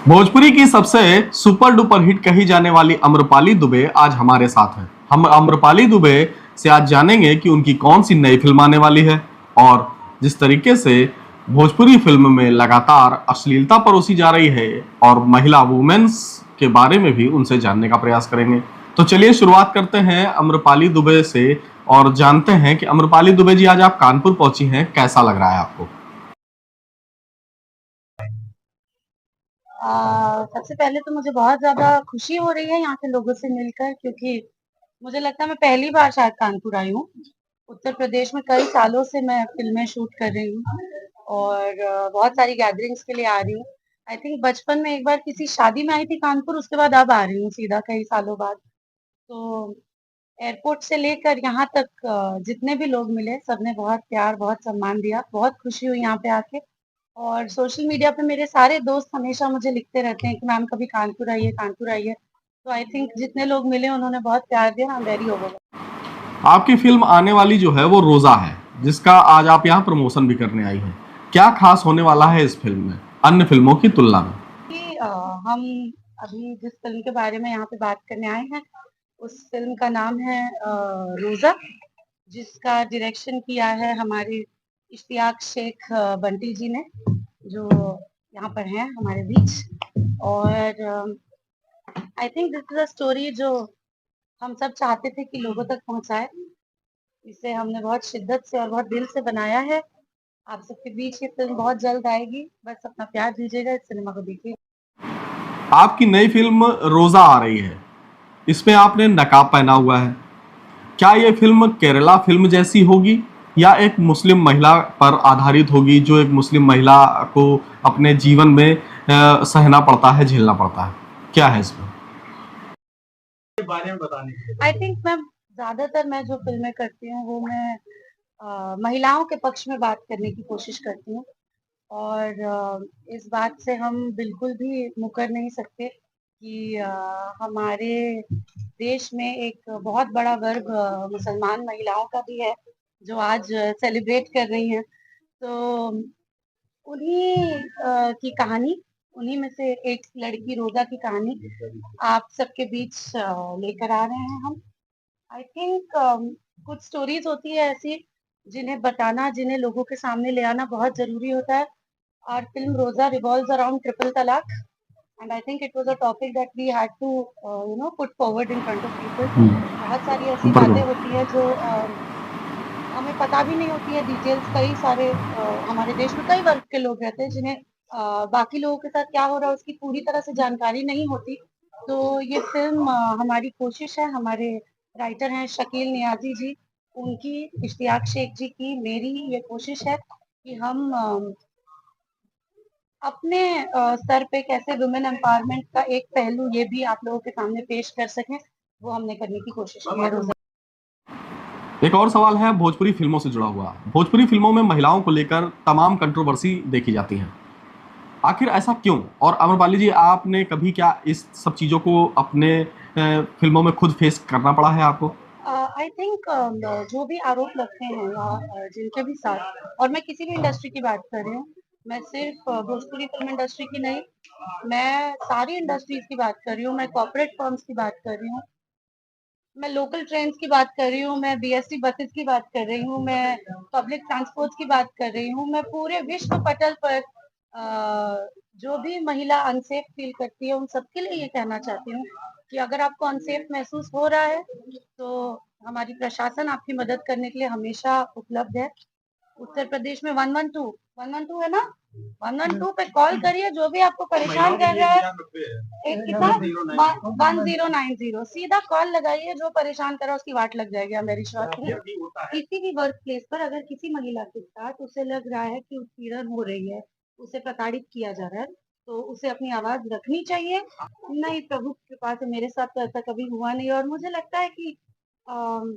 भोजपुरी की सबसे super duper hit कही जाने वाली अम्रपाली दुबे आज हमारे साथ हैं। हम अम्रपाली दुबे से आज जानेंगे कि उनकी कौन सी नई फिल्म आने वाली है और जिस तरीके से भोजपुरी फिल्म में लगातार अश्लीलता परोसी जा रही है और महिला वुमेन्स के बारे में भी उनसे जानने का प्रयास करेंगे। तो चलिए शुरुआत करते हैं अम्रपाली दुबे से और जानते हैं कि अम्रपाली दुबे जी आज आप कानपुर पहुंची हैं, कैसा लग रहा है आपको? सबसे पहले तो मुझे बहुत ज़्यादा खुशी हो रही है यहाँ के लोगों से मिलकर, क्योंकि मुझे लगता है मैं पहली बार शायद कानपुर आई हूँ। उत्तर प्रदेश में कई सालों से मैं फ़िल्में शूट कर रही हूँ और बहुत सारी गैदरिंग्स के लिए आ रही हूँ। आई थिंक बचपन में एक बार किसी शादी में आई थी कानपुर, उसके बाद अब आ रही हूँ सीधा कई सालों बाद। तो एयरपोर्ट से लेकर यहाँ तक जितने भी लोग मिले सबने बहुत प्यार, बहुत सम्मान दिया। बहुत खुशी हुई यहाँ पे आके। और सोशल मीडिया पे मेरे सारे दोस्त हमेशा मुझे लिखते रहते हैं कि मैम कभी कानपुर आइए, कानपुर आइए। तो आई थिंक जितने लोग मिले उन्होंने बहुत प्यार दिया। आई एम वेरी ओवरवेल्म्ड। आपकी फिल्म आने वाली जो है वो रोजा है, जिसका आज आप यहाँ प्रमोशन भी करने आई हैं। क्या खास होने वाला है इस फिल्म में अन्य फिल्मों की तुलना में? कि हम अभी जिस फ़िल्म के बारे में यहाँ पे बात करने आए हैं, उस फ़िल्म का नाम है रोज़ा, जिसका डायरेक्शन किया है हमारे इश्तियाक शेख बंटी जी ने, जो यहाँ पर हैं हमारे बीच। और I think this is a story जो हम सब चाहते थे कि लोगों तक पहुँचाए। इसे हमने बहुत शिद्दत से और बहुत दिल से बनाया है। आप सबके बीच ये फ़िल्म बहुत जल्द आएगी। बस अपना प्यार दीजिएगा, इस सिनेमा को देखिए। आपकी नई फिल्म रोजा आ रही है, इसमें आपने नकाब पहना हुआ है। क्या ये फिल्म केरला फिल्म जैसी होगी या एक मुस्लिम महिला पर आधारित होगी, जो एक मुस्लिम महिला को अपने जीवन में सहना पड़ता है, झेलना पड़ता है? क्या है इसमें? आई थिंक मैं जो फ़िल्में करती हूँ वो मैं महिलाओं के पक्ष में बात करने की कोशिश करती हूँ। और इस बात से हम बिल्कुल भी मुकर नहीं सकते कि हमारे देश में एक बहुत बड़ा वर्ग मुसलमान महिलाओं का भी है, जो आज सेलिब्रेट कर रही हैं। तो उन्हीं की कहानी, उन्हीं में से एक लड़की रोज़ा की कहानी आप सबके बीच लेकर आ रहे हैं हम। आई थिंक कुछ स्टोरीज़ होती है ऐसी जिन्हें बताना, जिन्हें लोगों के सामने ले आना बहुत ज़रूरी होता है। Our film Rosa revolves around triple talaq, and I think it was a topic that we had to, put forward in front of people. बहुत सारी ऐसी बातें बिल्कुल। होती हैं जो हमें पता भी नहीं होती है डिटेल्स। कई सारे हमारे देश में कई वर्ग के लोग रहते हैं जिन्हें बाकी लोगों के साथ क्या हो रहा है उसकी पूरी तरह से जानकारी नहीं होती। तो ये फिल्म हमारी कोशिश है, हमारे राइटर हैं शकील नियाजी जी, उनकी, इश्तियाक शेख जी की, मेरी ये कोशिश है कि हम अपने स्तर पे कैसे वुमेन एम्पावरमेंट का एक पहलू ये भी आप लोगों के सामने पेश कर सकें, वो हमने करने की कोशिश की है रोज़ा। एक और सवाल है भोजपुरी फिल्मों से जुड़ा हुआ। भोजपुरी फिल्मों में महिलाओं को लेकर तमाम कंट्रोवर्सी देखी जाती है, आखिर ऐसा क्यों? और अमरपाली जी, आपने कभी क्या इस सब चीज़ों को अपने फिल्मों में खुद फेस करना पड़ा है आपको? आई थिंक जो भी आरोप लगते हैं या जिनके भी साथ, और मैं किसी भी इंडस्ट्री की बात कर रही हूँ, मैं सिर्फ भोजपुरी फिल्म इंडस्ट्री की नहीं, मैं सारी इंडस्ट्रीज की बात कर रही हूँ, मैं कॉर्पोरेट फर्म्स की बात कर रही हूँ, मैं लोकल ट्रेन्स की बात कर रही हूँ, मैं बीएसटी बसेस की बात कर रही हूँ, मैं पब्लिक ट्रांसपोर्ट की बात कर रही हूँ, मैं पूरे विश्व पटल पर जो भी महिला अनसेफ फील करती है उन सबके लिए ये कहना चाहती हूँ कि अगर आपको अनसेफ महसूस हो रहा है तो हमारी प्रशासन आपकी मदद करने के लिए हमेशा उपलब्ध है। उत्तर प्रदेश में 112 है ना, 112 पे कॉल करिए, जो भी आपको परेशान कर रहा है। एक कितना 1090 सीधा कॉल लगाइए, जो परेशान कर रहा है उसकी वाट लग जाएगी। मेरी श्योर किसी भी वर्क प्लेस पर अगर किसी महिला के साथ उसे लग रहा है कि उत्पीड़न हो रही है, उसे प्रताड़ित किया जा रहा है, तो उसे अपनी आवाज रखनी चाहिए। नहीं, प्रभु की कृपा से मेरे साथ तो ऐसा कभी हुआ नहीं, और मुझे लगता है कि अम,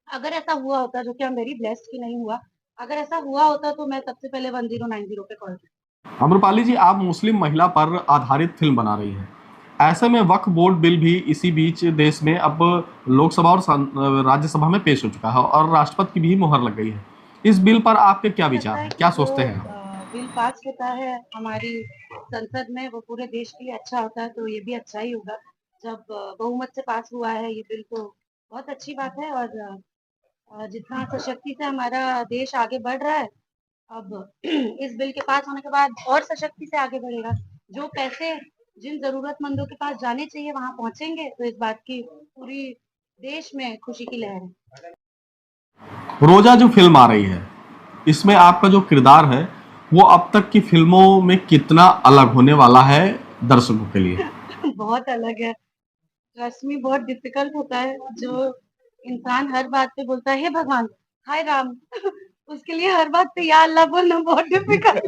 अगर ऐसा हुआ होता, जो कि I'm वेरी ब्लेस्ड कि नहीं हुआ, अगर ऐसा हुआ होता तो मैं सबसे पहले 1090 पे कॉल करती। अमरपाली जी, आप मुस्लिम महिला पर आधारित फिल्म बना रही हैं। ऐसे में वक्फ बोर्ड बिल भी इसी बीच देश में अब लोकसभा और राज्यसभा में पेश हो चुका है और राष्ट्रपति की भी मुहर लग गई है। इस बिल पर आपके क्या मुझे लगता विचार है हैं? कि क्या जो सोचते हैं आप? बिल पास होता है हमारी संसद में, वो पूरे देश के लिए अच्छा होता है, तो ये भी अच्छा ही होगा। जब बहुमत से पास हुआ है ये बिल, तो बहुत अच्छी बात है। और जितना सशक्ति से हमारा देश आगे बढ़ रहा है, अब इस बिल के पास होने के बाद और सशक्ति से आगे बढ़ेगा। जो पैसे जिन जरूरतमंदों के पास जाने चाहिए वहां पहुंचेंगे, तो इस बात की पूरी देश में खुशी की लहर है। रोजा जो फिल्म आ रही है, इसमें आपका जो किरदार है वो अब तक की फिल्मों में कितना अलग होने वाला है दर्शकों के लिए? बहुत अलग है। रश्मि बहुत डिफिकल्ट होता है। जो इंसान हर बात पे बोलता है हे भगवान, हाय राम, उसके लिए हर बात पे या अल्लाह बोलना बहुत डिफिकल्ट।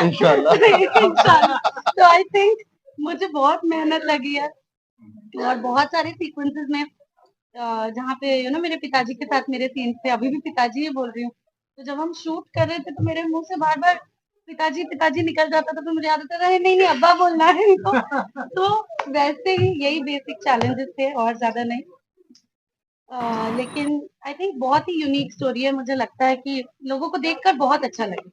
इंशाल्लाह। इंशाल्लाह। तो आई थिंक मुझे बहुत मेहनत लगी है, और बहुत सारे सीक्वेंसेस में जहाँ पे मेरे पिताजी के साथ मेरे सीन्स थे, अभी भी पिताजी ही बोल रही हूँ। तो जब हम शूट कर रहे थे तो मेरे मुंह से बार बार पिताजी पिताजी निकल जाता था, तो मुझे याद आता था नहीं नहीं अब्बा बोलना है इनको। तो वैसे ही यही बेसिक चैलेंजेस थे, और ज्यादा नहीं। लेकिन आई थिंक बहुत ही यूनिक स्टोरी है। मुझे लगता है कि लोगों को देखकर बहुत अच्छा लगे।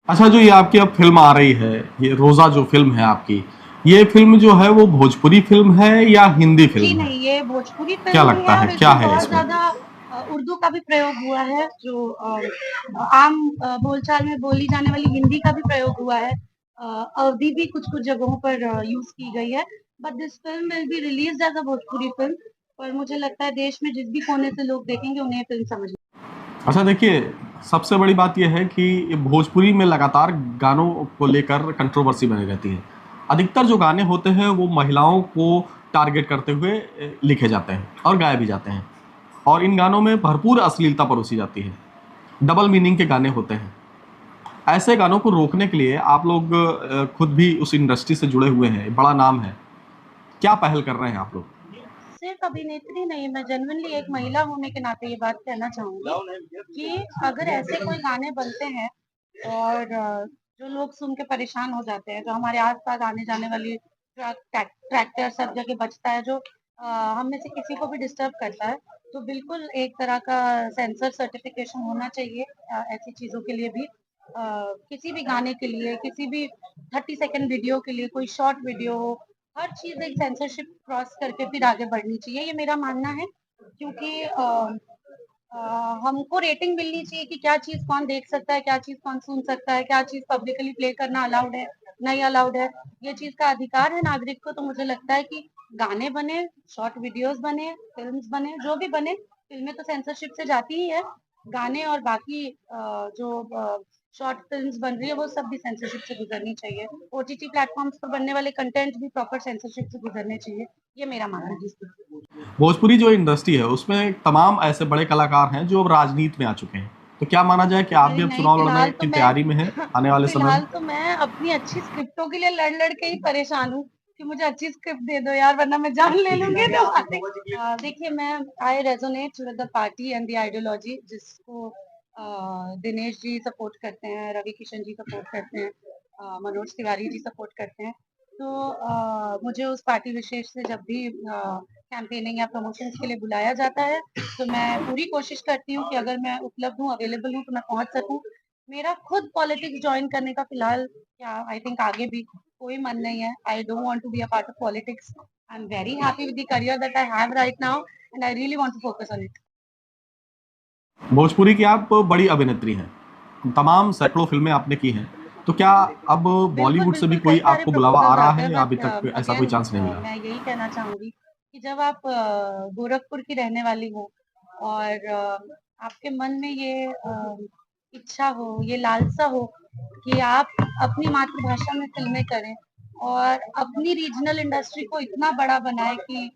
अच्छा, जो ये आपकी अब फिल्म आ रही है, ये रोजा जो फिल्म है आपकी, ये फिल्म जो है वो भोजपुरी फिल्म है या हिंदी जी फिल्म है? नहीं, ये भोजपुरी क्या फिल्म ही लगता है, है और क्या इसमें है बहुत इसमें? ज्यादा उर्दू का भी प्रयोग हुआ है। जो आम बोलचाल में बोली जाने वाली हिंदी का भी प्रयोग हुआ है। अवधी भी कुछ कुछ जगहों पर यूज की गई है। But this film will be release as a Bhojpuri film. और मुझे लगता है देश में जिस भी कोने से लोग देखेंगे उन्हें फिल्म समझ। अच्छा देखिए, सबसे बड़ी बात यह है कि भोजपुरी में लगातार गानों को लेकर कंट्रोवर्सी बनी रहती है। अधिकतर जो गाने होते हैं वो महिलाओं को टारगेट करते हुए लिखे जाते हैं और गाए भी जाते हैं, और इन गानों में भरपूर अश्लीलता परोसी जाती है, डबल मीनिंग के गाने होते हैं। ऐसे गानों को रोकने के लिए आप लोग खुद भी उस इंडस्ट्री से जुड़े हुए हैं, बड़ा नाम है, क्या पहल कर रहे हैं आप लोग? सिर्फ अभिनेत्री नहीं, मैं जेन्युइनली एक महिला होने के नाते ये बात कहना चाहूंगी कि अगर ऐसे कोई गाने बनते हैं और जो लोग सुन के परेशान हो जाते हैं, जो हमारे आसपास आने जाने वाली ट्रैक्टर सब जगह बजता है, जो हम में से किसी को भी डिस्टर्ब करता है, तो बिल्कुल एक तरह का सेंसर सर्टिफिकेशन होना चाहिए ऐसी चीजों के लिए भी। किसी भी गाने के लिए, किसी भी 30 सेकंड वीडियो के लिए, कोई शॉर्ट वीडियो हो, हर चीज एक सेंसरशिप क्रॉस करके फिर आगे बढ़नी चाहिए, ये मेरा मानना है। क्योंकि हमको रेटिंग मिलनी चाहिए कि क्या चीज कौन देख सकता है, क्या चीज कौन सुन सकता है, क्या चीज पब्लिकली प्ले करना अलाउड है, नहीं अलाउड है। ये चीज का अधिकार है नागरिक को। तो मुझे लगता है कि गाने बने, शॉर्ट वीडियोस बने, फिल्म्स बने, जो भी बने, फिल्में तो सेंसरशिप से जाती ही है। गाने और बाकी जो शॉर्ट फिल्म्स बन रही है वो सब भी सेंसरशिप से गुजरनी चाहिए। ओटीटी प्लेटफॉर्म्स पर बनने वाले कंटेंट भी प्रॉपर सेंसरशिप से गुजरने चाहिए, ये मेरा मानना है। भोजपुरी जो इंडस्ट्री है उसमें तमाम ऐसे बड़े कलाकार हैं जो अब राजनीति में आ चुके हैं, तो क्या माना जाए कि आप भी अरे अब नहीं, चुनाव लड़ने फिलहाल तो की मैं तैयारी में हैं आने वाले समय में? फिलहाल तो मैं अपनी अच्छी स्क्रिप्टों के लिए लड़ लड़ के ही परेशान हूँ कि मुझे अच्छी स्क्रिप्ट दे दो यार, वरना मैं जान ले लूंगी तुम्हारी। देखिए, मैं I resonate with the party and the ideology जिसको दिनेश जी सपोर्ट करते हैं, रवि किशन जी सपोर्ट करते हैं, मनोज तिवारी जी सपोर्ट करते हैं। तो मुझे उस पार्टी विशेष से जब भी कैंपेनिंग या प्रमोशंस के लिए बुलाया जाता है, तो मैं पूरी कोशिश करती हूँ कि अगर मैं उपलब्ध हूँ, अवेलेबल हूँ, तो मैं पहुंच सकूँ। मेरा खुद पॉलिटिक्स ज्वाइन करने का फिलहाल, क्या आई थिंक आगे भी कोई मन नहीं है। I don't want to be a part of politics. I am very happy with the career that I have right now, and I really want to focus on it. Bhojpuri की आप बड़ी अभिनेत्री हैं, तमाम सैकड़ों फिल्में आपने की हैं, तो क्या अब बिल्कुल बॉलीवुड से भी बिल्कुल, कोई कई सारे आपको बुलावा आ प्रपोजल्स रहा आते है हैं, या अभी बट तक ऐसा कोई अगेन चांस नहीं मिला? मैं यही कहना चाहूंगी कि जब आप गोरखपुर की रहने वाली हो, और आपके मन में ये इच्छा हो, ये लालसा हो कि आप अपनी मातृभाषा में फिल्में करें और अपनी रीजनल इंडस्ट्री को इतना बड़ा बनाए कि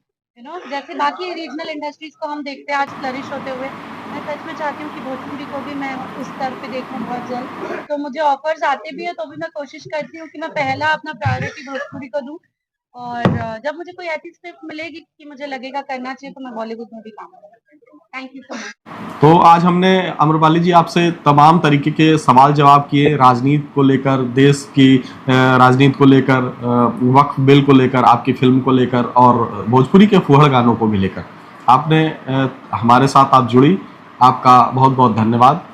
जैसे बाकी रीजनल इंडस्ट्रीज को हम देखते हैं आज फ्लरिश होते हुए, मैं सच में चाहती हूँ कि भोजपुरी को भी मैं उस स्तर पे देखूं बहुत जल्द। तो मुझे ऑफर्स आते भी है, तो भी मैं कोशिश करती हूँ कि मैं पहला अपना प्रायोरिटी भोजपुरी को दूं। और जब मुझे कोई ऐसी स्क्रिप्ट मिलेगी कि मुझे लगेगा करना चाहिए, तो मैं बॉलीवुड में भी काम करूंगी। Thank you so much. तो आज हमने अम्रपाली जी आपसे तमाम तरीके के सवाल जवाब किए, राजनीति को लेकर, देश की राजनीति को लेकर, वक्फ बिल को लेकर, आपकी फिल्म को लेकर और भोजपुरी के फूहड़ गानों को भी लेकर। आपने हमारे साथ आप जुड़ी, आपका बहुत बहुत धन्यवाद।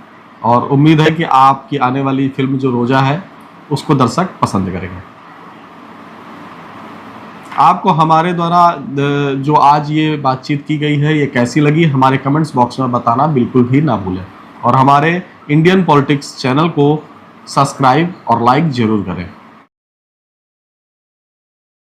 और उम्मीद है कि आपकी आने वाली फिल्म जो रोजा है उसको दर्शक पसंद करेंगे। आपको हमारे द्वारा जो आज ये बातचीत की गई है ये कैसी लगी, हमारे कमेंट्स बॉक्स में बताना बिल्कुल भी ना भूलें, और हमारे इंडियन पॉलिटिक्स चैनल को सब्सक्राइब और लाइक जरूर करें।